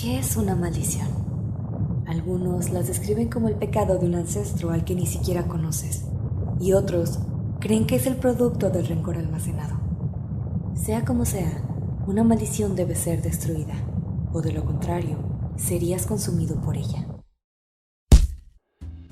¿Qué es una maldición? Algunos las describen como el pecado de un ancestro al que ni siquiera conoces, y otros creen que es el producto del rencor almacenado. Sea como sea, una maldición debe ser destruida, o de lo contrario, serías consumido por ella.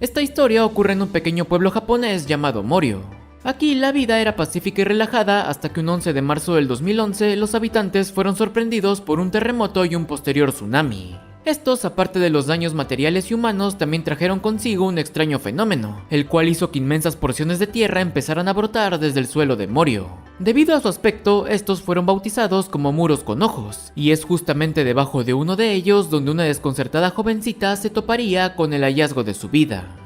Esta historia ocurre en un pequeño pueblo japonés llamado Morio. Aquí la vida era pacífica y relajada hasta que un 11 de marzo del 2011 los habitantes fueron sorprendidos por un terremoto y un posterior tsunami. Estos, aparte de los daños materiales y humanos, también trajeron consigo un extraño fenómeno, el cual hizo que inmensas porciones de tierra empezaran a brotar desde el suelo de Morio. Debido a su aspecto, estos fueron bautizados como muros con ojos, y es justamente debajo de uno de ellos donde una desconcertada jovencita se toparía con el hallazgo de su vida.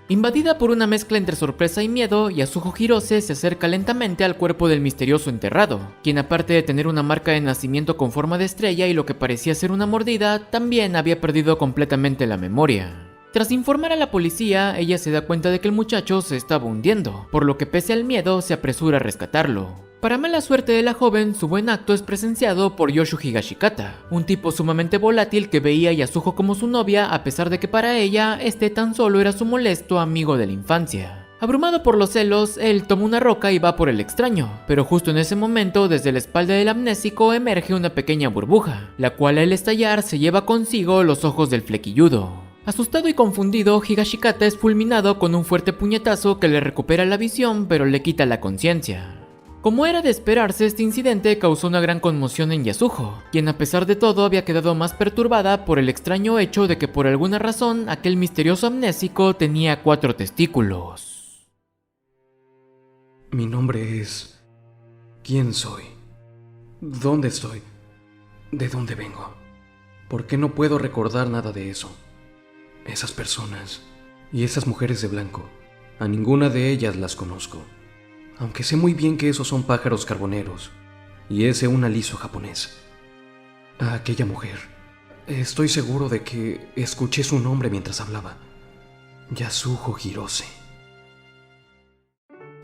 Invadida por una mezcla entre sorpresa y miedo, Yasuho Hirose se acerca lentamente al cuerpo del misterioso enterrado, quien aparte de tener una marca de nacimiento con forma de estrella y lo que parecía ser una mordida, también había perdido completamente la memoria. Tras informar a la policía, ella se da cuenta de que el muchacho se estaba hundiendo, por lo que pese al miedo se apresura a rescatarlo. Para mala suerte de la joven, su buen acto es presenciado por Yoshu Higashikata, un tipo sumamente volátil que veía a Yasuho como su novia a pesar de que para ella este tan solo era su molesto amigo de la infancia. Abrumado por los celos, él toma una roca y va por el extraño, pero justo en ese momento desde la espalda del amnésico emerge una pequeña burbuja, la cual al estallar se lleva consigo los ojos del flequilludo. Asustado y confundido, Higashikata es fulminado con un fuerte puñetazo que le recupera la visión pero le quita la conciencia. Como era de esperarse, este incidente causó una gran conmoción en Yasuho, quien a pesar de todo había quedado más perturbada por el extraño hecho de que por alguna razón aquel misterioso amnésico tenía 4 testículos. Mi nombre es... ¿Quién soy? ¿Dónde estoy? ¿De dónde vengo? ¿Por qué no puedo recordar nada de eso? Esas personas y esas mujeres de blanco, a ninguna de ellas las conozco. Aunque sé muy bien que esos son pájaros carboneros, y ese un aliso japonés. A aquella mujer, estoy seguro de que escuché su nombre mientras hablaba. Yasuho Hirose.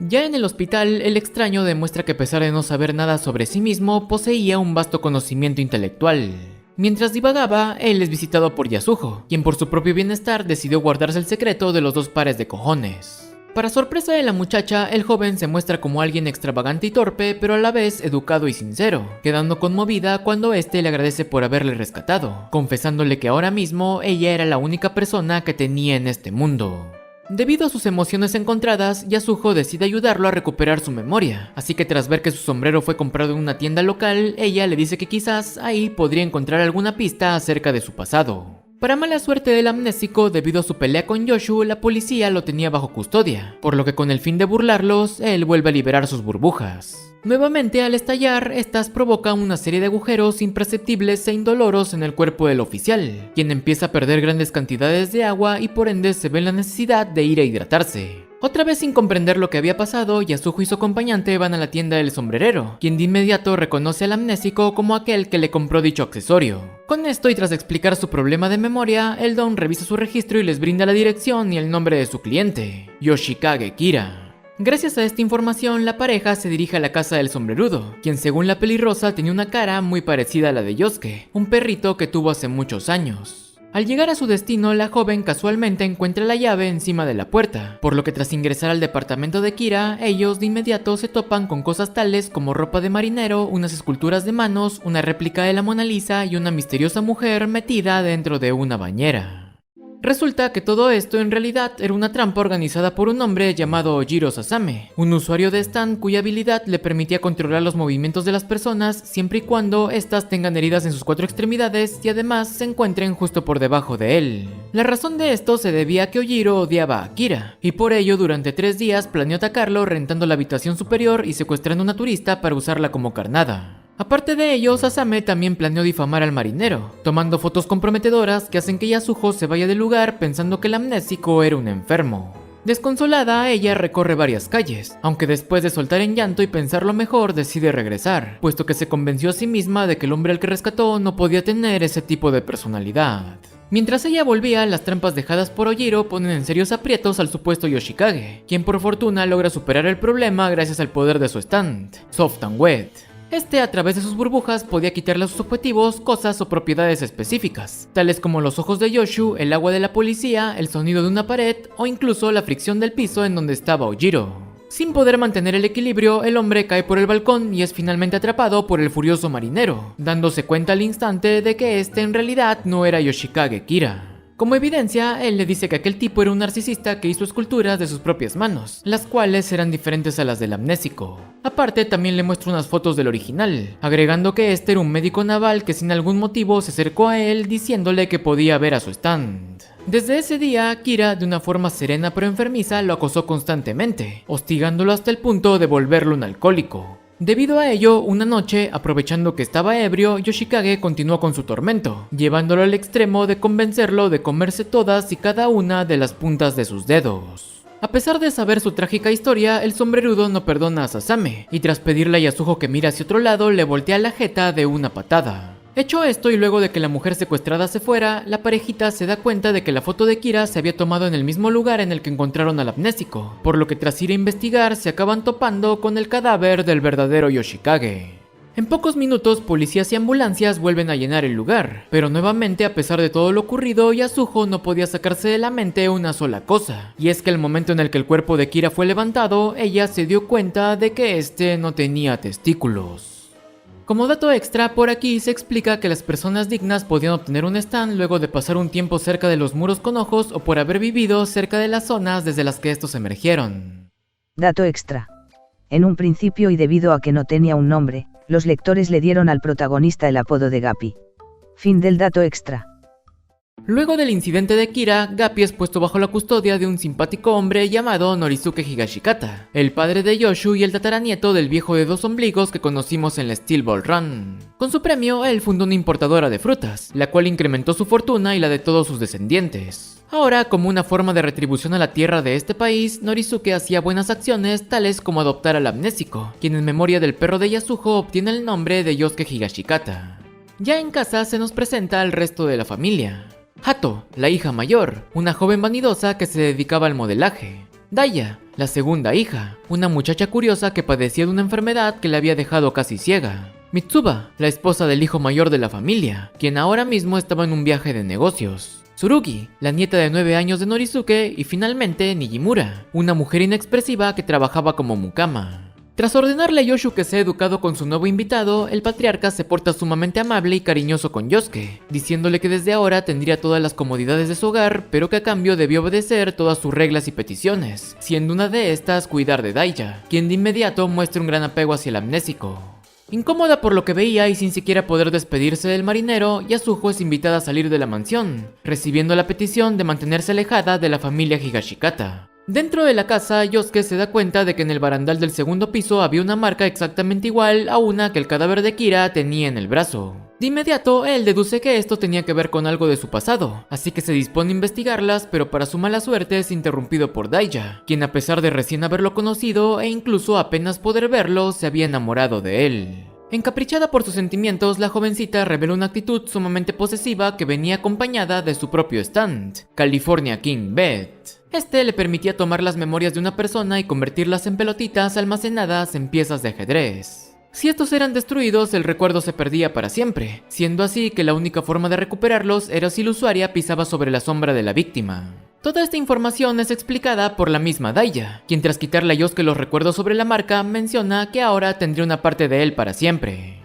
Ya en el hospital, el extraño demuestra que a pesar de no saber nada sobre sí mismo, poseía un vasto conocimiento intelectual. Mientras divagaba, él es visitado por Yasuho, quien por su propio bienestar decidió guardarse el secreto de los 2 pares de cojones. Para sorpresa de la muchacha, el joven se muestra como alguien extravagante y torpe, pero a la vez educado y sincero, quedando conmovida cuando este le agradece por haberle rescatado, confesándole que ahora mismo ella era la única persona que tenía en este mundo. Debido a sus emociones encontradas, Yasuho decide ayudarlo a recuperar su memoria, así que tras ver que su sombrero fue comprado en una tienda local, ella le dice que quizás ahí podría encontrar alguna pista acerca de su pasado. Para mala suerte del amnésico, debido a su pelea con Yoshu, la policía lo tenía bajo custodia, por lo que con el fin de burlarlos, él vuelve a liberar sus burbujas. Nuevamente, al estallar, estas provocan una serie de agujeros imperceptibles e indoloros en el cuerpo del oficial, quien empieza a perder grandes cantidades de agua y por ende se ve en la necesidad de ir a hidratarse. Otra vez sin comprender lo que había pasado, Yasuho y su acompañante van a la tienda del sombrerero, quien de inmediato reconoce al amnésico como aquel que le compró dicho accesorio. Con esto y tras explicar su problema de memoria, el don revisa su registro y les brinda la dirección y el nombre de su cliente, Yoshikage Kira. Gracias a esta información, la pareja se dirige a la casa del sombrerudo, quien según la pelirrosa tenía una cara muy parecida a la de Yosuke, un perrito que tuvo hace muchos años. Al llegar a su destino, la joven casualmente encuentra la llave encima de la puerta, por lo que tras ingresar al departamento de Kira, ellos de inmediato se topan con cosas tales como ropa de marinero, unas esculturas de manos, una réplica de la Mona Lisa y una misteriosa mujer metida dentro de una bañera. Resulta que todo esto en realidad era una trampa organizada por un hombre llamado Jiro Sasame, un usuario de stand cuya habilidad le permitía controlar los movimientos de las personas siempre y cuando éstas tengan heridas en sus 4 extremidades y además se encuentren justo por debajo de él. La razón de esto se debía a que Ojiro odiaba a Kira, y por ello durante 3 días planeó atacarlo rentando la habitación superior y secuestrando a una turista para usarla como carnada. Aparte de ello, Sasame también planeó difamar al marinero, tomando fotos comprometedoras que hacen que Yasuho se vaya del lugar pensando que el amnésico era un enfermo. Desconsolada, ella recorre varias calles, aunque después de soltar en llanto y pensarlo mejor decide regresar, puesto que se convenció a sí misma de que el hombre al que rescató no podía tener ese tipo de personalidad. Mientras ella volvía, las trampas dejadas por Ojiro ponen en serios aprietos al supuesto Yoshikage, quien por fortuna logra superar el problema gracias al poder de su stand, Soft and Wet. Este, a través de sus burbujas, podía quitarle a sus objetivos cosas o propiedades específicas, tales como los ojos de Yoshu, el agua de la policía, el sonido de una pared o incluso la fricción del piso en donde estaba Ojiro. Sin poder mantener el equilibrio, el hombre cae por el balcón y es finalmente atrapado por el furioso marinero, dándose cuenta al instante de que este en realidad no era Yoshikage Kira. Como evidencia, él le dice que aquel tipo era un narcisista que hizo esculturas de sus propias manos, las cuales eran diferentes a las del amnésico. Aparte, también le muestra unas fotos del original, agregando que este era un médico naval que sin algún motivo se acercó a él diciéndole que podía ver a su stand. Desde ese día, Kira, de una forma serena pero enfermiza, lo acosó constantemente, hostigándolo hasta el punto de volverlo un alcohólico. Debido a ello, una noche, aprovechando que estaba ebrio, Yoshikage continuó con su tormento, llevándolo al extremo de convencerlo de comerse todas y cada una de las puntas de sus dedos. A pesar de saber su trágica historia, el sombrerudo no perdona a Sasame, y tras pedirle a Yasuho que mire hacia otro lado, le voltea la jeta de una patada. Hecho esto y luego de que la mujer secuestrada se fuera, la parejita se da cuenta de que la foto de Kira se había tomado en el mismo lugar en el que encontraron al amnésico, por lo que tras ir a investigar se acaban topando con el cadáver del verdadero Yoshikage. En pocos minutos, policías y ambulancias vuelven a llenar el lugar, pero nuevamente, a pesar de todo lo ocurrido, Yasuho no podía sacarse de la mente una sola cosa, y es que el momento en el que el cuerpo de Kira fue levantado, ella se dio cuenta de que este no tenía testículos. Como dato extra, por aquí se explica que las personas dignas podían obtener un stand luego de pasar un tiempo cerca de los muros con ojos o por haber vivido cerca de las zonas desde las que estos emergieron. Dato extra. En un principio y debido a que no tenía un nombre, los lectores le dieron al protagonista el apodo de Gappy. Fin del dato extra. Luego del incidente de Kira, Gappy es puesto bajo la custodia de un simpático hombre llamado Norisuke Higashikata, el padre de Yoshu y el tataranieto del viejo de dos ombligos que conocimos en la Steel Ball Run. Con su premio, él fundó una importadora de frutas, la cual incrementó su fortuna y la de todos sus descendientes. Ahora, como una forma de retribución a la tierra de este país, Norisuke hacía buenas acciones tales como adoptar al amnésico, quien en memoria del perro de Yasuho obtiene el nombre de Yosuke Higashikata. Ya en casa se nos presenta al resto de la familia. Hato, la hija mayor, una joven vanidosa que se dedicaba al modelaje. Daya, la segunda hija, una muchacha curiosa que padecía de una enfermedad que la había dejado casi ciega. Mitsuba, la esposa del hijo mayor de la familia, quien ahora mismo estaba en un viaje de negocios. Tsurugi, la nieta de 9 años de Norisuke, y finalmente Nijimura, una mujer inexpresiva que trabajaba como mukama. Tras ordenarle a Yoshu que sea educado con su nuevo invitado, el patriarca se porta sumamente amable y cariñoso con Yosuke, diciéndole que desde ahora tendría todas las comodidades de su hogar, pero que a cambio debió obedecer todas sus reglas y peticiones, siendo una de estas cuidar de Daya, quien de inmediato muestra un gran apego hacia el amnésico. Incómoda por lo que veía y sin siquiera poder despedirse del marinero, Yasuho es invitada a salir de la mansión, recibiendo la petición de mantenerse alejada de la familia Higashikata. Dentro de la casa, Yosuke se da cuenta de que en el barandal del segundo piso había una marca exactamente igual a una que el cadáver de Kira tenía en el brazo. De inmediato, él deduce que esto tenía que ver con algo de su pasado, así que se dispone a investigarlas, pero para su mala suerte es interrumpido por Daya, quien a pesar de recién haberlo conocido e incluso apenas poder verlo, se había enamorado de él. Encaprichada por sus sentimientos, la jovencita revela una actitud sumamente posesiva que venía acompañada de su propio stand, California King Bed. Este le permitía tomar las memorias de una persona y convertirlas en pelotitas almacenadas en piezas de ajedrez. Si estos eran destruidos, el recuerdo se perdía para siempre, siendo así que la única forma de recuperarlos era si la usuaria pisaba sobre la sombra de la víctima. Toda esta información es explicada por la misma Daya, quien tras quitarle a Yosuke los recuerdos sobre la marca, menciona que ahora tendría una parte de él para siempre.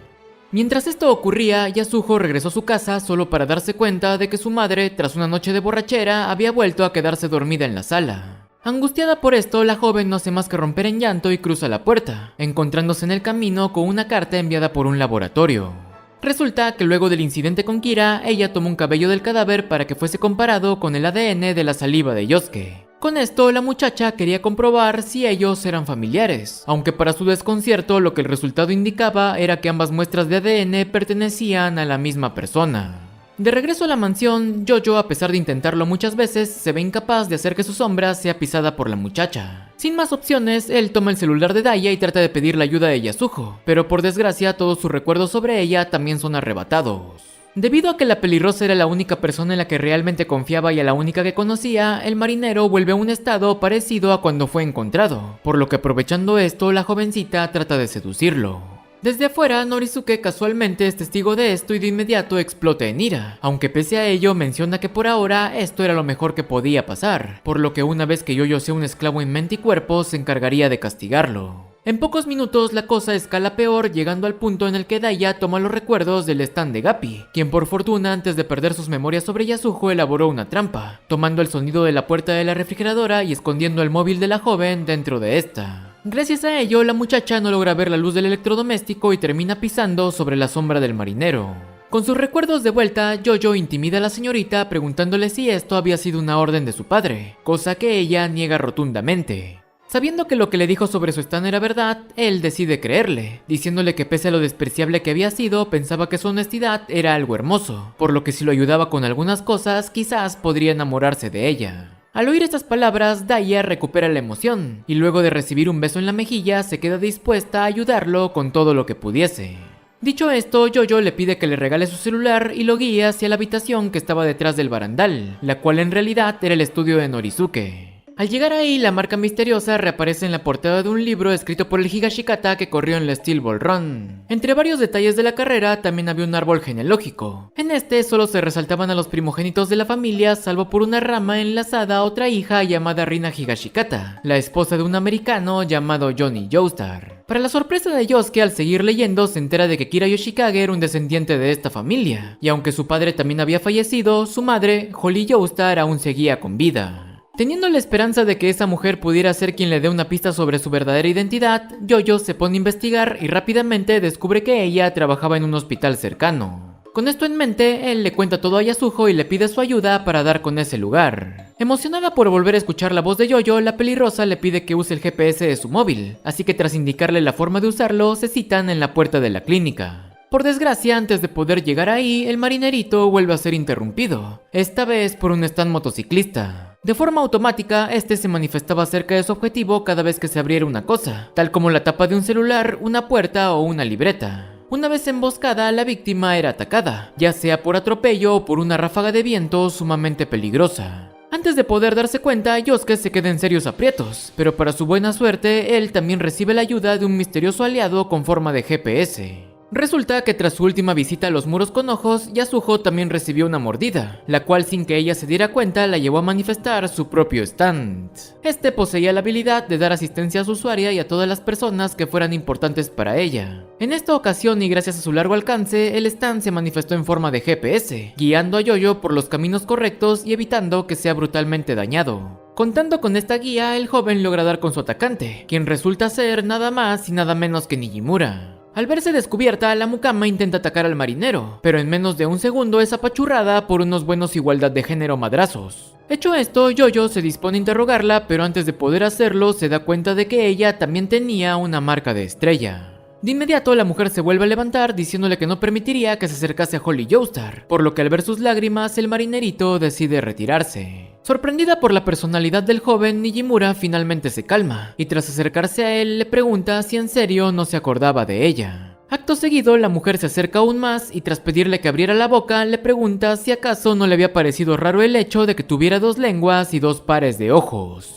Mientras esto ocurría, Yasuho regresó a su casa solo para darse cuenta de que su madre, tras una noche de borrachera, había vuelto a quedarse dormida en la sala. Angustiada por esto, la joven no hace más que romper en llanto y cruza la puerta, encontrándose en el camino con una carta enviada por un laboratorio. Resulta que luego del incidente con Kira, ella tomó un cabello del cadáver para que fuese comparado con el ADN de la saliva de Yosuke. Con esto, la muchacha quería comprobar si ellos eran familiares, aunque para su desconcierto lo que el resultado indicaba era que ambas muestras de ADN pertenecían a la misma persona. De regreso a la mansión, Jojo, a pesar de intentarlo muchas veces, se ve incapaz de hacer que su sombra sea pisada por la muchacha. Sin más opciones, él toma el celular de Daya y trata de pedir la ayuda de Yasuho, pero por desgracia todos sus recuerdos sobre ella también son arrebatados. Debido a que la pelirrosa era la única persona en la que realmente confiaba y a la única que conocía, el marinero vuelve a un estado parecido a cuando fue encontrado, por lo que aprovechando esto, la jovencita trata de seducirlo. Desde afuera, Norizuke casualmente es testigo de esto y de inmediato explota en ira, aunque pese a ello menciona que por ahora esto era lo mejor que podía pasar, por lo que una vez que Yoyo sea un esclavo en mente y cuerpo se encargaría de castigarlo. En pocos minutos la cosa escala peor, llegando al punto en el que Daya toma los recuerdos del stand de Gappy, quien por fortuna antes de perder sus memorias sobre Yasuho elaboró una trampa, tomando el sonido de la puerta de la refrigeradora y escondiendo el móvil de la joven dentro de esta. Gracias a ello, la muchacha no logra ver la luz del electrodoméstico y termina pisando sobre la sombra del marinero. Con sus recuerdos de vuelta, Yoyo intimida a la señorita preguntándole si esto había sido una orden de su padre, cosa que ella niega rotundamente. Sabiendo que lo que le dijo sobre su stand era verdad, él decide creerle, diciéndole que pese a lo despreciable que había sido, pensaba que su honestidad era algo hermoso, por lo que si lo ayudaba con algunas cosas, quizás podría enamorarse de ella. Al oír estas palabras, Daya recupera la emoción, y luego de recibir un beso en la mejilla, se queda dispuesta a ayudarlo con todo lo que pudiese. Dicho esto, Yoyo le pide que le regale su celular y lo guíe hacia la habitación que estaba detrás del barandal, la cual en realidad era el estudio de Norizuke. Al llegar ahí, la marca misteriosa reaparece en la portada de un libro escrito por el Higashikata que corrió en la Steel Ball Run. Entre varios detalles de la carrera también había un árbol genealógico. En este solo se resaltaban a los primogénitos de la familia, salvo por una rama enlazada a otra hija llamada Rina Higashikata, la esposa de un americano llamado Johnny Joestar. Para la sorpresa de Yosuke, al seguir leyendo se entera de que Kira Yoshikage era un descendiente de esta familia, y aunque su padre también había fallecido, su madre, Holly Joestar, aún seguía con vida. Teniendo la esperanza de que esa mujer pudiera ser quien le dé una pista sobre su verdadera identidad, Yoyo se pone a investigar y rápidamente descubre que ella trabajaba en un hospital cercano. Con esto en mente, él le cuenta todo a Yasuho y le pide su ayuda para dar con ese lugar. Emocionada por volver a escuchar la voz de Yoyo, la pelirrosa le pide que use el GPS de su móvil, así que tras indicarle la forma de usarlo, se citan en la puerta de la clínica. Por desgracia, antes de poder llegar ahí, el marinerito vuelve a ser interrumpido, esta vez por un stand motociclista. De forma automática, este se manifestaba cerca de su objetivo cada vez que se abriera una cosa, tal como la tapa de un celular, una puerta o una libreta. Una vez emboscada, la víctima era atacada, ya sea por atropello o por una ráfaga de viento sumamente peligrosa. Antes de poder darse cuenta, Yosuke se queda en serios aprietos, pero para su buena suerte, él también recibe la ayuda de un misterioso aliado con forma de GPS. Resulta que tras su última visita a los muros con ojos, Yasuho también recibió una mordida, la cual sin que ella se diera cuenta la llevó a manifestar su propio stand. Este poseía la habilidad de dar asistencia a su usuaria y a todas las personas que fueran importantes para ella. En esta ocasión y gracias a su largo alcance, el stand se manifestó en forma de GPS, guiando a Yoyo por los caminos correctos y evitando que sea brutalmente dañado. Contando con esta guía, el joven logra dar con su atacante, quien resulta ser nada más y nada menos que Nijimura. Al verse descubierta, la mucama intenta atacar al marinero, pero en menos de un segundo es apachurrada por unos buenos igualdad de género madrazos. Hecho esto, Yoyo se dispone a interrogarla, pero antes de poder hacerlo se da cuenta de que ella también tenía una marca de estrella. De inmediato la mujer se vuelve a levantar diciéndole que no permitiría que se acercase a Holly Joestar, por lo que al ver sus lágrimas el marinerito decide retirarse. Sorprendida por la personalidad del joven, Nijimura finalmente se calma, y tras acercarse a él le pregunta si en serio no se acordaba de ella. Acto seguido, la mujer se acerca aún más y tras pedirle que abriera la boca, le pregunta si acaso no le había parecido raro el hecho de que tuviera 2 lenguas y 2 pares de ojos.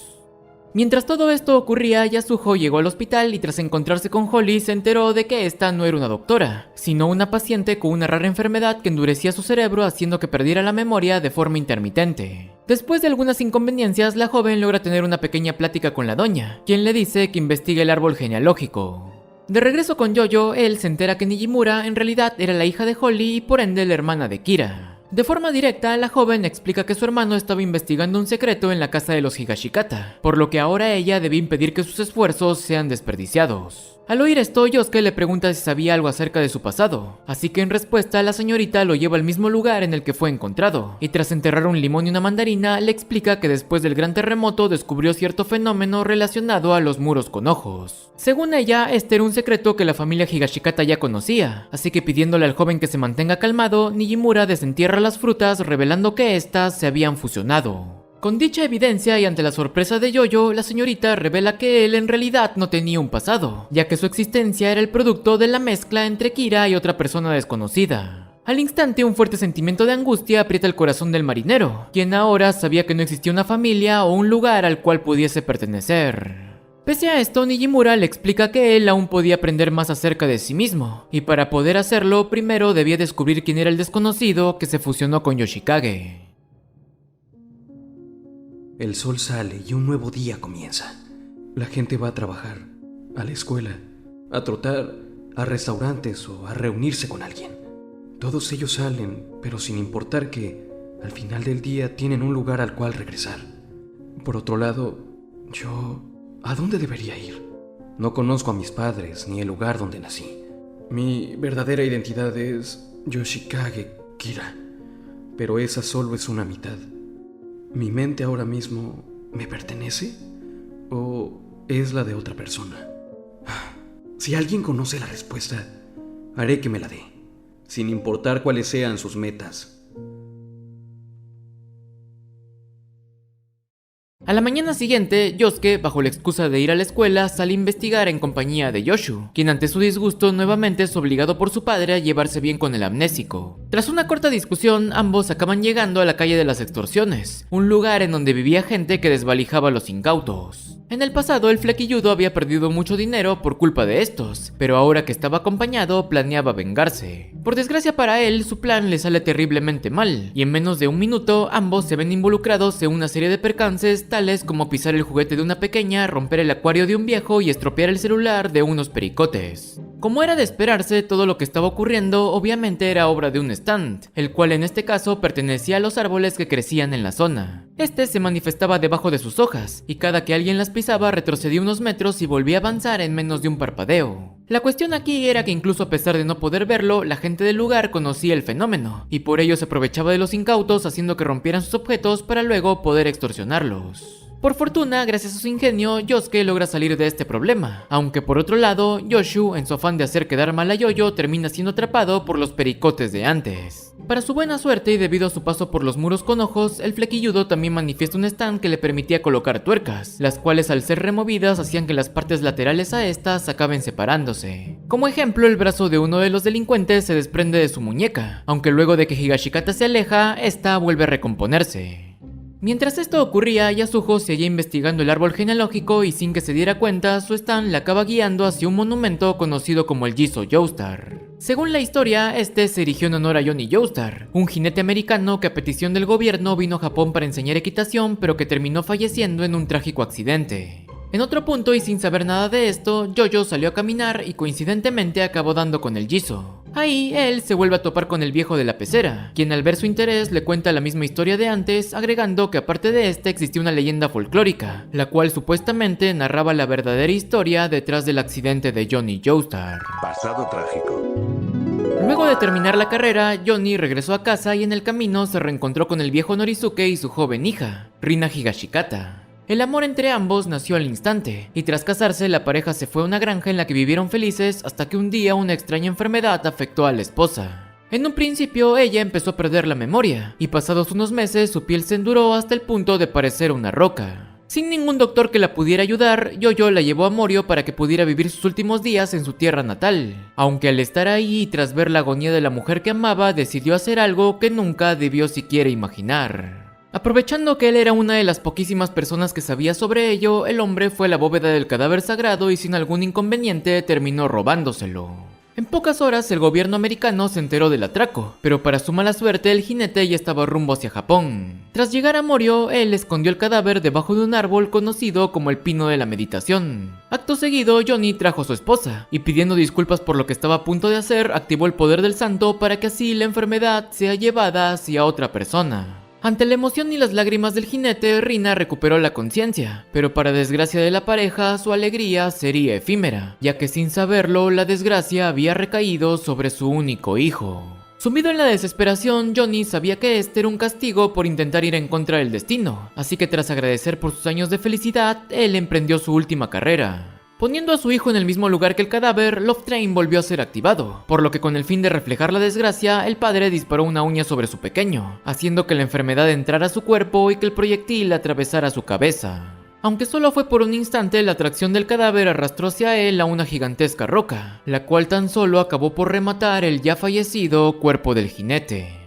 Mientras todo esto ocurría, Yasuho llegó al hospital y tras encontrarse con Holly se enteró de que esta no era una doctora, sino una paciente con una rara enfermedad que endurecía su cerebro haciendo que perdiera la memoria de forma intermitente. Después de algunas inconveniencias, la joven logra tener una pequeña plática con la doña, quien le dice que investigue el árbol genealógico. De regreso con Yoyo, él se entera que Nijimura en realidad era la hija de Holly y por ende la hermana de Kira. De forma directa, la joven explica que su hermano estaba investigando un secreto en la casa de los Higashikata, por lo que ahora ella debía impedir que sus esfuerzos sean desperdiciados. Al oír esto, Yosuke le pregunta si sabía algo acerca de su pasado, así que en respuesta la señorita lo lleva al mismo lugar en el que fue encontrado, y tras enterrar un limón y una mandarina, le explica que después del gran terremoto descubrió cierto fenómeno relacionado a los muros con ojos. Según ella, este era un secreto que la familia Higashikata ya conocía, así que pidiéndole al joven que se mantenga calmado, Nijimura desentierra las frutas revelando que éstas se habían fusionado. Con dicha evidencia y ante la sorpresa de Yoyo, la señorita revela que él en realidad no tenía un pasado, ya que su existencia era el producto de la mezcla entre Kira y otra persona desconocida. Al instante, un fuerte sentimiento de angustia aprieta el corazón del marinero, quien ahora sabía que no existía una familia o un lugar al cual pudiese pertenecer. Pese a esto, Nijimura le explica que él aún podía aprender más acerca de sí mismo, y para poder hacerlo, primero debía descubrir quién era el desconocido que se fusionó con Yoshikage. El sol sale y un nuevo día comienza. La gente va a trabajar, a la escuela, a trotar, a restaurantes o a reunirse con alguien. Todos ellos salen, pero sin importar que, al final del día, tienen un lugar al cual regresar. Por otro lado, yo... ¿a dónde debería ir? No conozco a mis padres ni el lugar donde nací. Mi verdadera identidad es Yoshikage Kira, pero esa solo es una mitad. ¿Mi mente ahora mismo me pertenece? ¿O es la de otra persona? Si alguien conoce la respuesta, haré que me la dé, sin importar cuáles sean sus metas. A la mañana siguiente, Yosuke, bajo la excusa de ir a la escuela, sale a investigar en compañía de Yoshu, quien ante su disgusto nuevamente es obligado por su padre a llevarse bien con el amnésico. Tras una corta discusión, ambos acaban llegando a la calle de las extorsiones, un lugar en donde vivía gente que desvalijaba a los incautos. En el pasado, el flequilludo había perdido mucho dinero por culpa de estos, pero ahora que estaba acompañado, planeaba vengarse. Por desgracia para él, su plan le sale terriblemente mal, y en menos de un minuto, ambos se ven involucrados en una serie de percances tales como pisar el juguete de una pequeña, romper el acuario de un viejo y estropear el celular de unos pericotes. Como era de esperarse, todo lo que estaba ocurriendo obviamente era obra de un stand, el cual en este caso pertenecía a los árboles que crecían en la zona. Este se manifestaba debajo de sus hojas, y cada que alguien las pisaba retrocedía unos metros y volvía a avanzar en menos de un parpadeo. La cuestión aquí era que incluso a pesar de no poder verlo, la gente del lugar conocía el fenómeno, y por ello se aprovechaba de los incautos haciendo que rompieran sus objetos para luego poder extorsionarlos. Por fortuna, gracias a su ingenio, Yosuke logra salir de este problema, aunque por otro lado, Yoshu, en su afán de hacer quedar mal a Yoyo, termina siendo atrapado por los pericotes de antes. Para su buena suerte y debido a su paso por los muros con ojos, el flequilludo también manifiesta un stand que le permitía colocar tuercas, las cuales al ser removidas hacían que las partes laterales a estas acaben separándose. Como ejemplo, el brazo de uno de los delincuentes se desprende de su muñeca, aunque luego de que Higashikata se aleja, esta vuelve a recomponerse. Mientras esto ocurría, Yasuho seguía investigando el árbol genealógico y sin que se diera cuenta, su stand la acaba guiando hacia un monumento conocido como el Jizo Joestar. Según la historia, este se erigió en honor a Johnny Joestar, un jinete americano que a petición del gobierno vino a Japón para enseñar equitación, pero que terminó falleciendo en un trágico accidente. En otro punto y sin saber nada de esto, Jojo salió a caminar y coincidentemente acabó dando con el Jizo. Ahí, él se vuelve a topar con el viejo de la pecera, quien al ver su interés le cuenta la misma historia de antes, agregando que aparte de esta existía una leyenda folclórica, la cual supuestamente narraba la verdadera historia detrás del accidente de Johnny Joestar. Pasado trágico. Luego de terminar la carrera, Johnny regresó a casa y en el camino se reencontró con el viejo Norizuke y su joven hija, Rina Higashikata. El amor entre ambos nació al instante, y tras casarse la pareja se fue a una granja en la que vivieron felices hasta que un día una extraña enfermedad afectó a la esposa. En un principio ella empezó a perder la memoria, y pasados unos meses su piel se enduró hasta el punto de parecer una roca. Sin ningún doctor que la pudiera ayudar, Yoyo la llevó a Morio para que pudiera vivir sus últimos días en su tierra natal, aunque al estar ahí y tras ver la agonía de la mujer que amaba decidió hacer algo que nunca debió siquiera imaginar. Aprovechando que él era una de las poquísimas personas que sabía sobre ello, el hombre fue a la bóveda del cadáver sagrado y sin algún inconveniente terminó robándoselo. En pocas horas el gobierno americano se enteró del atraco, pero para su mala suerte el jinete ya estaba rumbo hacia Japón. Tras llegar a Morio, él escondió el cadáver debajo de un árbol conocido como el Pino de la Meditación. Acto seguido, Johnny trajo a su esposa, y pidiendo disculpas por lo que estaba a punto de hacer, activó el poder del santo para que así la enfermedad sea llevada hacia otra persona. Ante la emoción y las lágrimas del jinete, Rina recuperó la conciencia, pero para desgracia de la pareja, su alegría sería efímera, ya que sin saberlo, la desgracia había recaído sobre su único hijo. Sumido en la desesperación, Johnny sabía que este era un castigo por intentar ir en contra del destino, así que tras agradecer por sus años de felicidad, él emprendió su última carrera. Poniendo a su hijo en el mismo lugar que el cadáver, Love Train volvió a ser activado, por lo que con el fin de reflejar la desgracia, el padre disparó una uña sobre su pequeño, haciendo que la enfermedad entrara a su cuerpo y que el proyectil atravesara su cabeza. Aunque solo fue por un instante, la atracción del cadáver arrastró hacia él a una gigantesca roca, la cual tan solo acabó por rematar el ya fallecido cuerpo del jinete.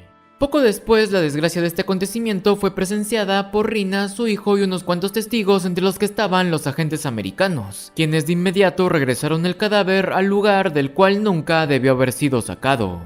Poco después, la desgracia de este acontecimiento fue presenciada por Rina, su hijo y unos cuantos testigos, entre los que estaban los agentes americanos, quienes de inmediato regresaron el cadáver al lugar del cual nunca debió haber sido sacado.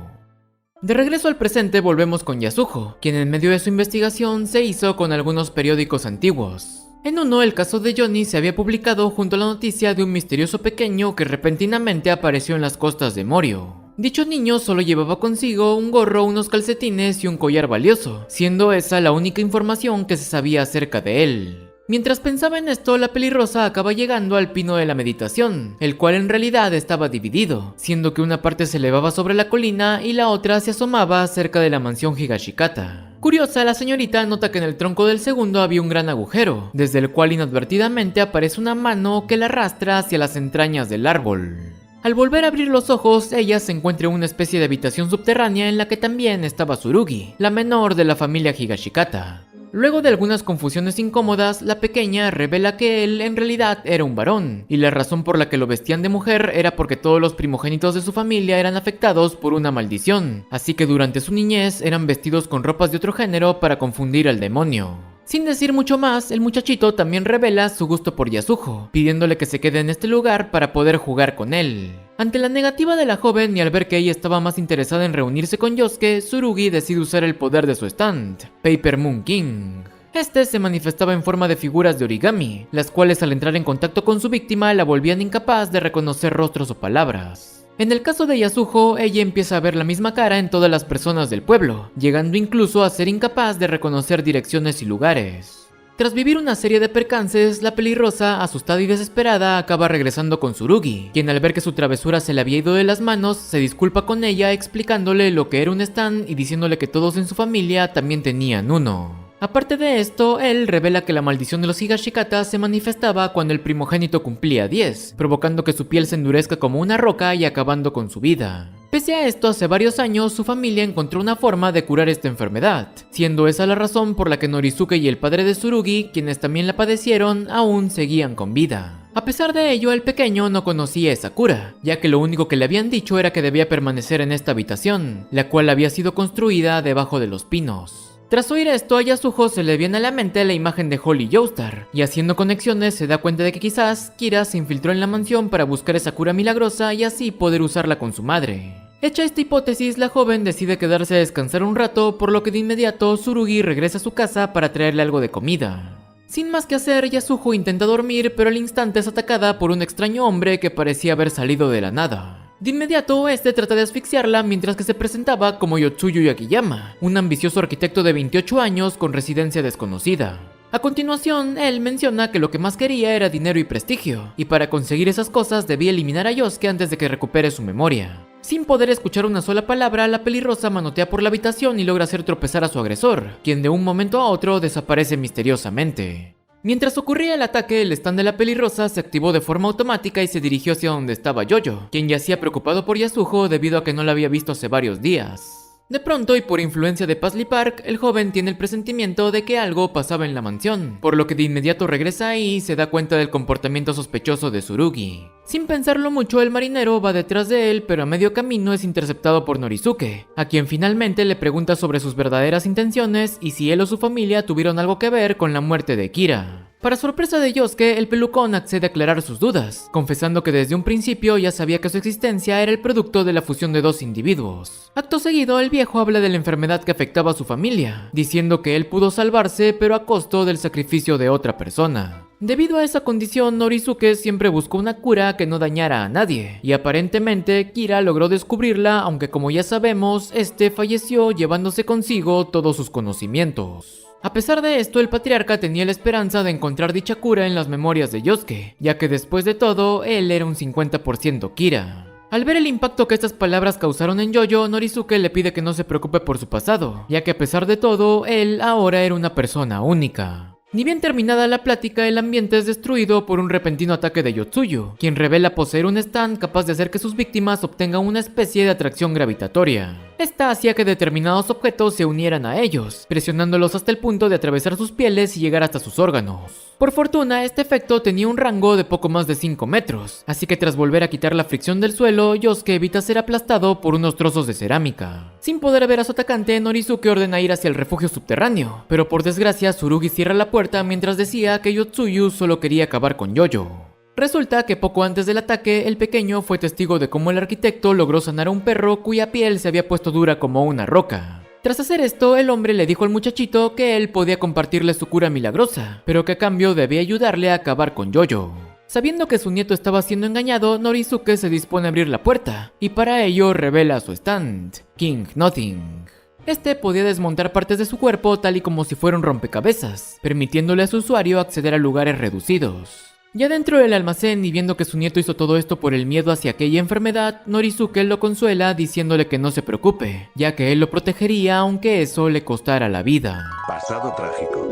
De regreso al presente volvemos con Yasuho, quien en medio de su investigación se hizo con algunos periódicos antiguos. En uno, el caso de Johnny se había publicado junto a la noticia de un misterioso pequeño que repentinamente apareció en las costas de Morio. Dicho niño solo llevaba consigo un gorro, unos calcetines y un collar valioso, siendo esa la única información que se sabía acerca de él. Mientras pensaba en esto, la pelirrosa acaba llegando al pino de la meditación, el cual en realidad estaba dividido, siendo que una parte se elevaba sobre la colina y la otra se asomaba cerca de la mansión Higashikata. Curiosa, la señorita nota que en el tronco del segundo había un gran agujero, desde el cual inadvertidamente aparece una mano que la arrastra hacia las entrañas del árbol. Al volver a abrir los ojos, ella se encuentra en una especie de habitación subterránea en la que también estaba Tsurugi, la menor de la familia Higashikata. Luego de algunas confusiones incómodas, la pequeña revela que él en realidad era un varón, y la razón por la que lo vestían de mujer era porque todos los primogénitos de su familia eran afectados por una maldición, así que durante su niñez eran vestidos con ropas de otro género para confundir al demonio. Sin decir mucho más, el muchachito también revela su gusto por Yasuho, pidiéndole que se quede en este lugar para poder jugar con él. Ante la negativa de la joven y al ver que ella estaba más interesada en reunirse con Yosuke, Tsurugi decide usar el poder de su stand, Paper Moon King. Este se manifestaba en forma de figuras de origami, las cuales al entrar en contacto con su víctima la volvían incapaz de reconocer rostros o palabras. En el caso de Yasuho, ella empieza a ver la misma cara en todas las personas del pueblo, llegando incluso a ser incapaz de reconocer direcciones y lugares. Tras vivir una serie de percances, la pelirrosa, asustada y desesperada, acaba regresando con Tsurugi, quien al ver que su travesura se le había ido de las manos, se disculpa con ella explicándole lo que era un stand y diciéndole que todos en su familia también tenían uno. Aparte de esto, él revela que la maldición de los Higashikata se manifestaba cuando el primogénito cumplía 10, provocando que su piel se endurezca como una roca y acabando con su vida. Pese a esto, hace varios años su familia encontró una forma de curar esta enfermedad, siendo esa la razón por la que Norizuke y el padre de Tsurugi, quienes también la padecieron, aún seguían con vida. A pesar de ello, el pequeño no conocía esa cura, ya que lo único que le habían dicho era que debía permanecer en esta habitación, la cual había sido construida debajo de los pinos. Tras oír esto, a Yasuho se le viene a la mente la imagen de Holly Joestar, y haciendo conexiones se da cuenta de que quizás Kira se infiltró en la mansión para buscar esa cura milagrosa y así poder usarla con su madre. Hecha esta hipótesis, la joven decide quedarse a descansar un rato, por lo que de inmediato Tsurugi regresa a su casa para traerle algo de comida. Sin más que hacer, Yasuho intenta dormir, pero al instante es atacada por un extraño hombre que parecía haber salido de la nada. De inmediato, este trata de asfixiarla mientras que se presentaba como Yotsuyu Yakiyama, un ambicioso arquitecto de 28 años con residencia desconocida. A continuación, él menciona que lo que más quería era dinero y prestigio, y para conseguir esas cosas debía eliminar a Yosuke antes de que recupere su memoria. Sin poder escuchar una sola palabra, la pelirrosa manotea por la habitación y logra hacer tropezar a su agresor, quien de un momento a otro desaparece misteriosamente. Mientras ocurría el ataque, el stand de la pelirrosa se activó de forma automática y se dirigió hacia donde estaba Yoyo, quien yacía preocupado por Yasuho debido a que no la había visto hace varios días. De pronto, y por influencia de Paisley Park, el joven tiene el presentimiento de que algo pasaba en la mansión, por lo que de inmediato regresa ahí y se da cuenta del comportamiento sospechoso de Tsurugi. Sin pensarlo mucho, el marinero va detrás de él, pero a medio camino es interceptado por Norizuke, a quien finalmente le pregunta sobre sus verdaderas intenciones y si él o su familia tuvieron algo que ver con la muerte de Kira. Para sorpresa de Yosuke, el pelucón accede a aclarar sus dudas, confesando que desde un principio ya sabía que su existencia era el producto de la fusión de dos individuos. Acto seguido, el viejo habla de la enfermedad que afectaba a su familia, diciendo que él pudo salvarse pero a costo del sacrificio de otra persona. Debido a esa condición, Norizuke siempre buscó una cura que no dañara a nadie, y aparentemente Kira logró descubrirla, aunque como ya sabemos, este falleció llevándose consigo todos sus conocimientos. A pesar de esto, el patriarca tenía la esperanza de encontrar dicha cura en las memorias de Yosuke, ya que después de todo, él era un 50% Kira. Al ver el impacto que estas palabras causaron en Yoyo, Norizuke le pide que no se preocupe por su pasado, ya que a pesar de todo, él ahora era una persona única. Ni bien terminada la plática, el ambiente es destruido por un repentino ataque de Yotsuyu, quien revela poseer un stand capaz de hacer que sus víctimas obtengan una especie de atracción gravitatoria. Esta hacía que determinados objetos se unieran a ellos, presionándolos hasta el punto de atravesar sus pieles y llegar hasta sus órganos. Por fortuna, este efecto tenía un rango de poco más de 5 metros, así que tras volver a quitar la fricción del suelo, Yosuke evita ser aplastado por unos trozos de cerámica. Sin poder ver a su atacante, Norizuke ordena ir hacia el refugio subterráneo, pero por desgracia Tsurugi cierra la puerta mientras decía que Yotsuyu solo quería acabar con Yoyo. Resulta que poco antes del ataque, el pequeño fue testigo de cómo el arquitecto logró sanar a un perro cuya piel se había puesto dura como una roca. Tras hacer esto, el hombre le dijo al muchachito que él podía compartirle su cura milagrosa, pero que a cambio debía ayudarle a acabar con Yoyo. Sabiendo que su nieto estaba siendo engañado, Norizuke se dispone a abrir la puerta, y para ello revela su stand, King Nothing. Este podía desmontar partes de su cuerpo tal y como si fuera un rompecabezas, permitiéndole a su usuario acceder a lugares reducidos. Ya dentro del almacén y viendo que su nieto hizo todo esto por el miedo hacia aquella enfermedad, Norizuke lo consuela diciéndole que no se preocupe, ya que él lo protegería aunque eso le costara la vida. Pasado trágico.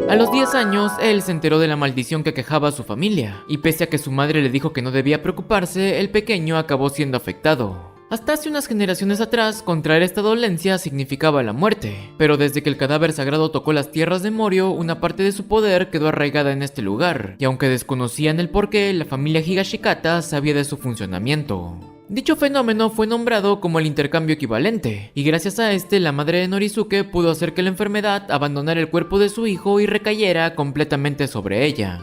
A los 10 años, él se enteró de la maldición que quejaba a su familia, y pese a que su madre le dijo que no debía preocuparse, el pequeño acabó siendo afectado. Hasta hace unas generaciones atrás, contraer esta dolencia significaba la muerte, pero desde que el cadáver sagrado tocó las tierras de Morio, una parte de su poder quedó arraigada en este lugar, y aunque desconocían el porqué, la familia Higashikata sabía de su funcionamiento. Dicho fenómeno fue nombrado como el intercambio equivalente, y gracias a este, la madre de Norizuke pudo hacer que la enfermedad abandonara el cuerpo de su hijo y recayera completamente sobre ella.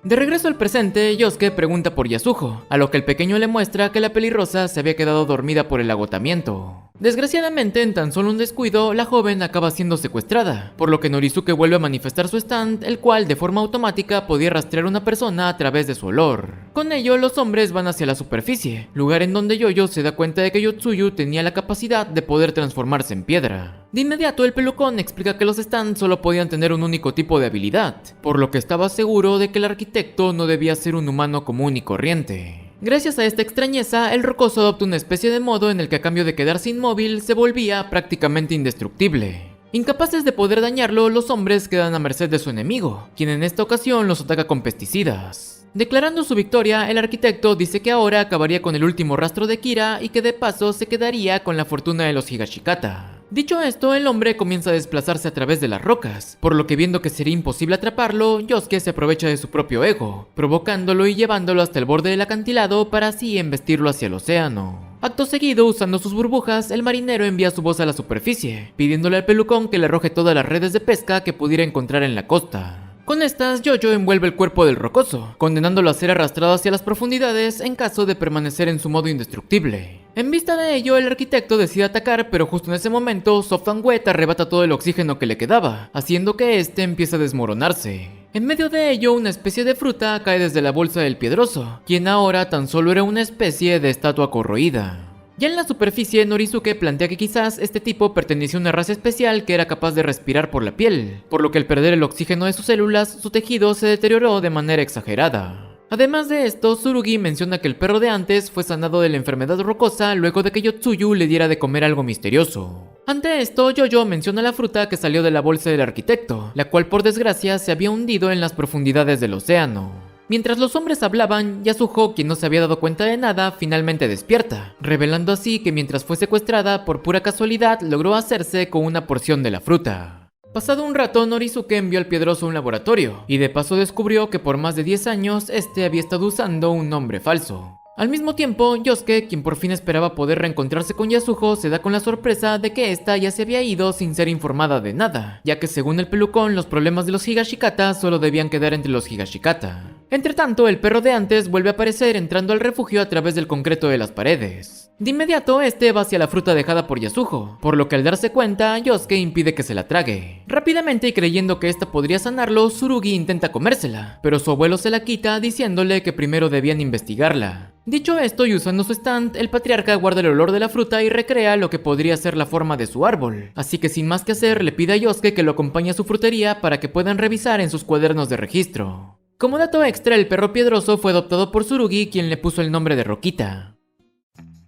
De regreso al presente, Yosuke pregunta por Yasuho, a lo que el pequeño le muestra que la pelirrosa se había quedado dormida por el agotamiento. Desgraciadamente, en tan solo un descuido, la joven acaba siendo secuestrada, por lo que Norizuke vuelve a manifestar su stand, el cual de forma automática podía rastrear a una persona a través de su olor. Con ello, los hombres van hacia la superficie, lugar en donde Yoyo se da cuenta de que Yotsuyu tenía la capacidad de poder transformarse en piedra. De inmediato, el pelucón explica que los stands solo podían tener un único tipo de habilidad, por lo que estaba seguro de que el arquitecto no debía ser un humano común y corriente. Gracias a esta extrañeza, el rocoso adopta una especie de modo en el que a cambio de quedarse inmóvil, se volvía prácticamente indestructible. Incapaces de poder dañarlo, los hombres quedan a merced de su enemigo, quien en esta ocasión los ataca con pesticidas. Declarando su victoria, el arquitecto dice que ahora acabaría con el último rastro de Kira y que de paso se quedaría con la fortuna de los Higashikata. Dicho esto, el hombre comienza a desplazarse a través de las rocas, por lo que viendo que sería imposible atraparlo, Yosuke se aprovecha de su propio ego, provocándolo y llevándolo hasta el borde del acantilado para así embestirlo hacia el océano. Acto seguido, usando sus burbujas, el marinero envía su voz a la superficie, pidiéndole al pelucón que le arroje todas las redes de pesca que pudiera encontrar en la costa. Con estas, Yoyo envuelve el cuerpo del rocoso, condenándolo a ser arrastrado hacia las profundidades en caso de permanecer en su modo indestructible. En vista de ello, el arquitecto decide atacar, pero justo en ese momento, Soft and Wet arrebata todo el oxígeno que le quedaba, haciendo que este empiece a desmoronarse. En medio de ello, una especie de fruta cae desde la bolsa del piedroso, quien ahora tan solo era una especie de estatua corroída. Ya en la superficie, Norizuke plantea que quizás este tipo pertenecía a una raza especial que era capaz de respirar por la piel, por lo que al perder el oxígeno de sus células, su tejido se deterioró de manera exagerada. Además de esto, Tsurugi menciona que el perro de antes fue sanado de la enfermedad rocosa luego de que Yotsuyu le diera de comer algo misterioso. Ante esto, Yoyo menciona la fruta que salió de la bolsa del arquitecto, la cual por desgracia se había hundido en las profundidades del océano. Mientras los hombres hablaban, Yasuho, quien no se había dado cuenta de nada, finalmente despierta, revelando así que mientras fue secuestrada, por pura casualidad logró hacerse con una porción de la fruta. Pasado un rato, Norizuke envió al piedroso a un laboratorio, y de paso descubrió que por más de 10 años, este había estado usando un nombre falso. Al mismo tiempo, Yosuke, quien por fin esperaba poder reencontrarse con Yasuho, se da con la sorpresa de que esta ya se había ido sin ser informada de nada, ya que según el pelucón, los problemas de los Higashikata solo debían quedar entre los Higashikata. Entre tanto, el perro de antes vuelve a aparecer entrando al refugio a través del concreto de las paredes. De inmediato, este va hacia la fruta dejada por Yasuho, por lo que al darse cuenta, Yosuke impide que se la trague. Rápidamente y creyendo que esta podría sanarlo, Tsurugi intenta comérsela, pero su abuelo se la quita diciéndole que primero debían investigarla. Dicho esto y usando su stand, el patriarca guarda el olor de la fruta y recrea lo que podría ser la forma de su árbol, así que sin más que hacer le pide a Yosuke que lo acompañe a su frutería para que puedan revisar en sus cuadernos de registro. Como dato extra, el perro piedroso fue adoptado por Tsurugi, quien le puso el nombre de Roquita.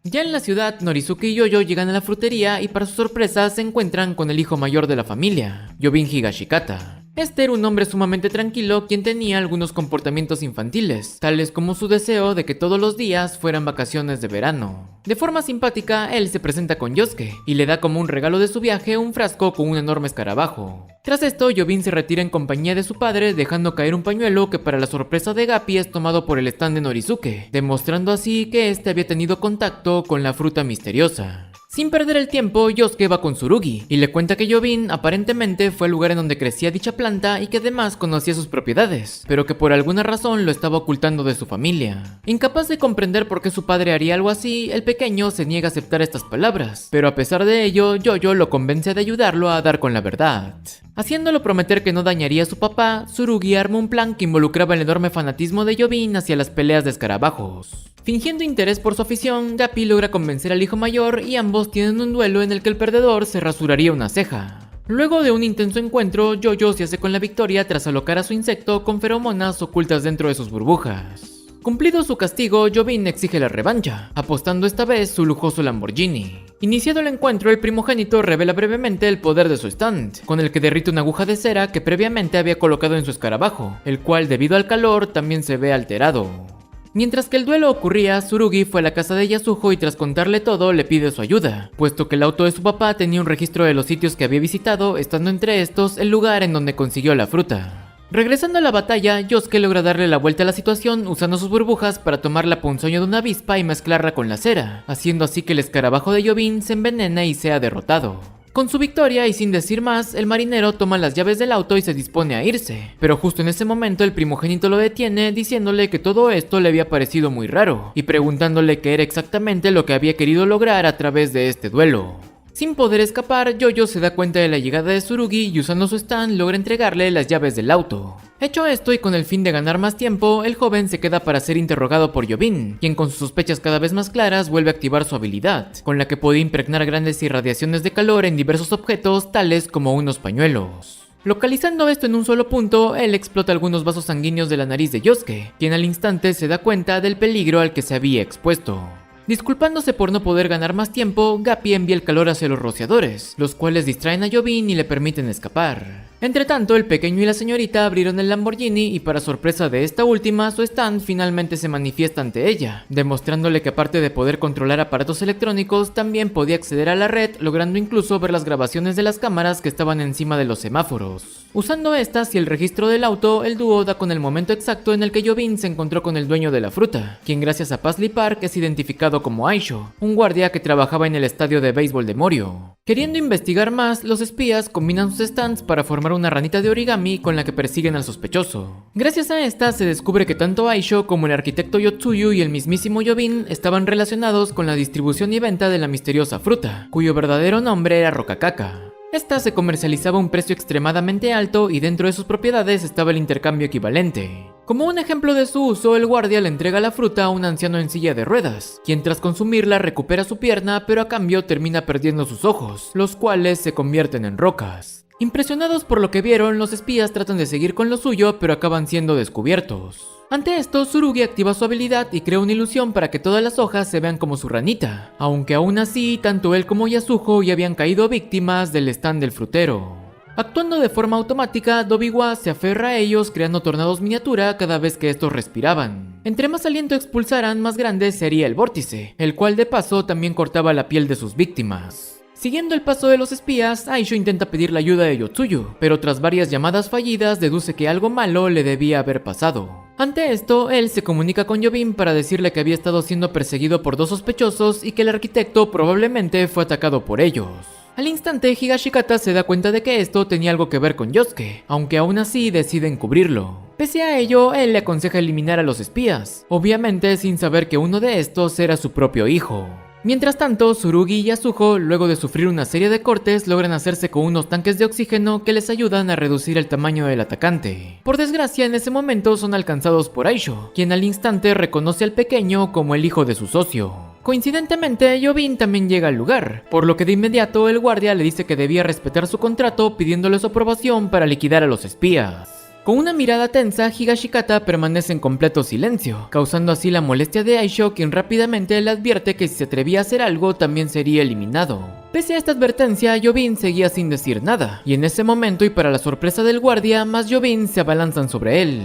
Ya en la ciudad, Norizuke y Yoyo llegan a la frutería y para su sorpresa se encuentran con el hijo mayor de la familia, Yobin Higashikata. Este era un hombre sumamente tranquilo quien tenía algunos comportamientos infantiles, tales como su deseo de que todos los días fueran vacaciones de verano. De forma simpática, él se presenta con Yosuke y le da como un regalo de su viaje un frasco con un enorme escarabajo. Tras esto, Yobin se retira en compañía de su padre, dejando caer un pañuelo que para la sorpresa de Gappy es tomado por el stand de Norizuke, demostrando así que este había tenido contacto con la fruta misteriosa. Sin perder el tiempo, Yosuke va con Tsurugi y le cuenta que Yobin aparentemente fue el lugar en donde crecía dicha planta y que además conocía sus propiedades, pero que por alguna razón lo estaba ocultando de su familia. Incapaz de comprender por qué su padre haría algo así, el pequeño se niega a aceptar estas palabras, pero a pesar de ello, Yoyo lo convence de ayudarlo a dar con la verdad. Haciéndolo prometer que no dañaría a su papá, Tsurugi arma un plan que involucraba el enorme fanatismo de Yobin hacia las peleas de escarabajos. Fingiendo interés por su afición, Gappy logra convencer al hijo mayor y ambos tienen un duelo en el que el perdedor se rasuraría una ceja. Luego de un intenso encuentro, Yoyo se hace con la victoria tras alocar a su insecto con feromonas ocultas dentro de sus burbujas. Cumplido su castigo, Yobin exige la revancha, apostando esta vez su lujoso Lamborghini. Iniciado el encuentro, el primogénito revela brevemente el poder de su stand, con el que derrite una aguja de cera que previamente había colocado en su escarabajo, el cual debido al calor también se ve alterado. Mientras que el duelo ocurría, Tsurugi fue a la casa de Yasuho y tras contarle todo le pide su ayuda, puesto que el auto de su papá tenía un registro de los sitios que había visitado, estando entre estos el lugar en donde consiguió la fruta. Regresando a la batalla, Yosuke logra darle la vuelta a la situación usando sus burbujas para tomar la ponzoña de una avispa y mezclarla con la cera, haciendo así que el escarabajo de Yobin se envenene y sea derrotado. Con su victoria y sin decir más, el marinero toma las llaves del auto y se dispone a irse, pero justo en ese momento el primogénito lo detiene diciéndole que todo esto le había parecido muy raro y preguntándole qué era exactamente lo que había querido lograr a través de este duelo. Sin poder escapar, Yoyo se da cuenta de la llegada de Tsurugi y usando su stand logra entregarle las llaves del auto. Hecho esto y con el fin de ganar más tiempo, el joven se queda para ser interrogado por Yobin, quien con sus sospechas cada vez más claras vuelve a activar su habilidad, con la que puede impregnar grandes irradiaciones de calor en diversos objetos tales como unos pañuelos. Localizando esto en un solo punto, él explota algunos vasos sanguíneos de la nariz de Yosuke, quien al instante se da cuenta del peligro al que se había expuesto. Disculpándose por no poder ganar más tiempo, Gappy envía el calor hacia los rociadores, los cuales distraen a Yobin y le permiten escapar. Entretanto, el pequeño y la señorita abrieron el Lamborghini y para sorpresa de esta última, su stand finalmente se manifiesta ante ella, demostrándole que aparte de poder controlar aparatos electrónicos, también podía acceder a la red, logrando incluso ver las grabaciones de las cámaras que estaban encima de los semáforos. Usando estas y el registro del auto, el dúo da con el momento exacto en el que Yobin se encontró con el dueño de la fruta, quien gracias a Paisley Park es identificado como Aisho, un guardia que trabajaba en el estadio de béisbol de Morio. Queriendo investigar más, los espías combinan sus stands para formar una ranita de origami con la que persiguen al sospechoso. Gracias a esta se descubre que tanto Aisho como el arquitecto Yotsuyu y el mismísimo Yobin estaban relacionados con la distribución y venta de la misteriosa fruta, cuyo verdadero nombre era Rokakaka. Esta se comercializaba a un precio extremadamente alto y dentro de sus propiedades estaba el intercambio equivalente. Como un ejemplo de su uso, el guardia le entrega la fruta a un anciano en silla de ruedas, quien tras consumirla recupera su pierna, pero a cambio termina perdiendo sus ojos, los cuales se convierten en rocas. Impresionados por lo que vieron, los espías tratan de seguir con lo suyo, pero acaban siendo descubiertos. Ante esto, Tsurugi activa su habilidad y crea una ilusión para que todas las hojas se vean como su ranita, aunque aún así, tanto él como Yasuho ya habían caído víctimas del stand del frutero. Actuando de forma automática, Dobiwa se aferra a ellos creando tornados miniatura cada vez que estos respiraban. Entre más aliento expulsaran, más grande sería el vórtice, el cual de paso también cortaba la piel de sus víctimas. Siguiendo el paso de los espías, Aisho intenta pedir la ayuda de Yotsuyu, pero tras varias llamadas fallidas deduce que algo malo le debía haber pasado. Ante esto, él se comunica con Yobin para decirle que había estado siendo perseguido por dos sospechosos y que el arquitecto probablemente fue atacado por ellos. Al instante, Higashikata se da cuenta de que esto tenía algo que ver con Yosuke, aunque aún así decide encubrirlo. Pese a ello, él le aconseja eliminar a los espías, obviamente sin saber que uno de estos era su propio hijo. Mientras tanto, Tsurugi y Yasuho, luego de sufrir una serie de cortes, logran hacerse con unos tanques de oxígeno que les ayudan a reducir el tamaño del atacante. Por desgracia, en ese momento son alcanzados por Aisho, quien al instante reconoce al pequeño como el hijo de su socio. Coincidentemente, Yobin también llega al lugar, por lo que de inmediato el guardia le dice que debía respetar su contrato pidiéndole su aprobación para liquidar a los espías. Con una mirada tensa, Higashikata permanece en completo silencio, causando así la molestia de Aisho, quien rápidamente le advierte que si se atrevía a hacer algo también sería eliminado. Pese a esta advertencia, Yobin seguía sin decir nada, y en ese momento y para la sorpresa del guardia, más Yobin se abalanzan sobre él.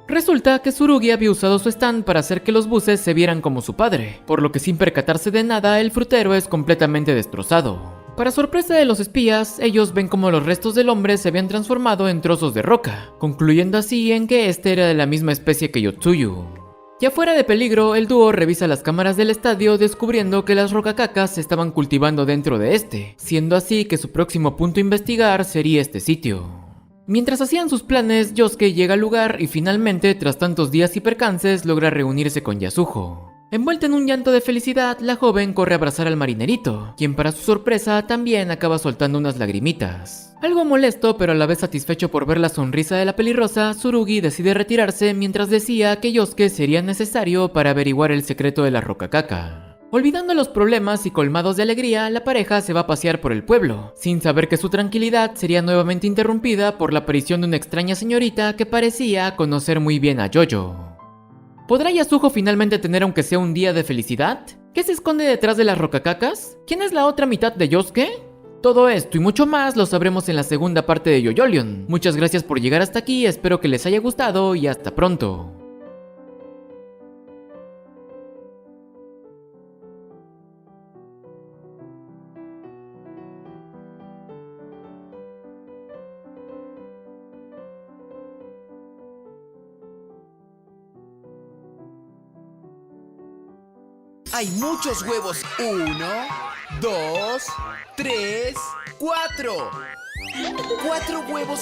Resulta que Tsurugi había usado su stand para hacer que los buses se vieran como su padre, por lo que sin percatarse de nada, el frutero es completamente destrozado. Para sorpresa de los espías, ellos ven como los restos del hombre se habían transformado en trozos de roca, concluyendo así en que este era de la misma especie que Yotsuyu. Ya fuera de peligro, el dúo revisa las cámaras del estadio descubriendo que las rocacacas se estaban cultivando dentro de este, siendo así que su próximo punto a investigar sería este sitio. Mientras hacían sus planes, Yosuke llega al lugar y finalmente, tras tantos días y percances, logra reunirse con Yasuho. Envuelta en un llanto de felicidad, la joven corre a abrazar al marinerito, quien para su sorpresa también acaba soltando unas lagrimitas. Algo molesto pero a la vez satisfecho por ver la sonrisa de la pelirrosa, Tsurugi decide retirarse mientras decía que Yosuke sería necesario para averiguar el secreto de la rocacaca. Olvidando los problemas y colmados de alegría, la pareja se va a pasear por el pueblo, sin saber que su tranquilidad sería nuevamente interrumpida por la aparición de una extraña señorita que parecía conocer muy bien a Jojo. ¿Podrá Yasuho finalmente tener aunque sea un día de felicidad? ¿Qué se esconde detrás de las rocacacas? ¿Quién es la otra mitad de Yosuke? Todo esto y mucho más lo sabremos en la segunda parte de JoJolion. Muchas gracias por llegar hasta aquí, espero que les haya gustado y hasta pronto. Hay muchos huevos. 1, 2, 3, 4. 4 huevos.